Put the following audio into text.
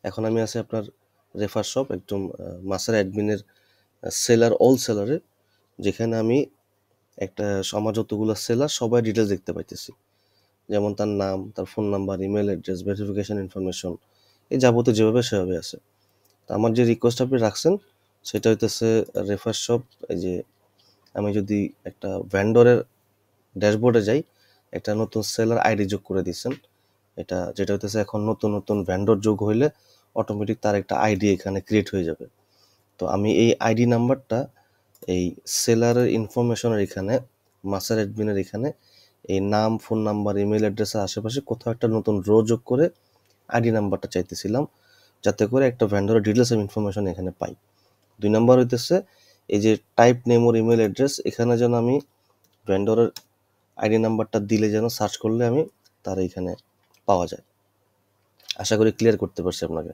এখন আমি আছি আপনার রেফার শপ, একদম মাসের অ্যাডমিনের সেলার, অল সেলারে, যেখানে আমি একটা আমার যতগুলো সেলার সবাই ডিটেলস দেখতে পাইতেছি, যেমন তার নাম, তার phone number, email address, verification information, এই যাবতীয় যেভাবে সেভাবে আছে। তো আমার যে রিকোয়েস্ট আপনি রাখছেন সেটা হইতেছে রেফার শপ, এই যে আমি যদি একটা ভ্যান্ডরের ড্যাশবোর্ডে যাই, একটা নতুন সেলার আইডি যোগ করে দিচ্ছেন, এটা যেটা হইতেছে এখন নতুন নতুন ভ্যান্ডর যোগ হইলে অটোমেটিক তার একটা আইডি এখানে ক্রিয়েট হয়ে যাবে। তো আমি এই আইডি নাম্বারটা এই সেলারের ইনফরমেশনের এখানে, মাস্টার অ্যাডমিনের এখানে এই নাম, ফোন নাম্বার, ইমেল অ্যাড্রেসের আশেপাশে কোথাও একটা নতুন রো যোগ করে আইডি নাম্বারটা চাইতেছিলাম, যাতে করে একটা ভ্যান্ডরের ডিটেলস অফ ইনফরমেশন এখানে পাই। 2 নাম্বার হইতেছে এই যে টাইপ নেম ওর ইমেল অ্যাড্রেস, এখানে যেন আমি ভ্যান্ডরের আইডি নাম্বারটা দিলে যেন সার্চ করলে আমি তার এখানে পাওয়া যায়। আশা করি ক্লিয়ার করতে পারছি আপনাকে।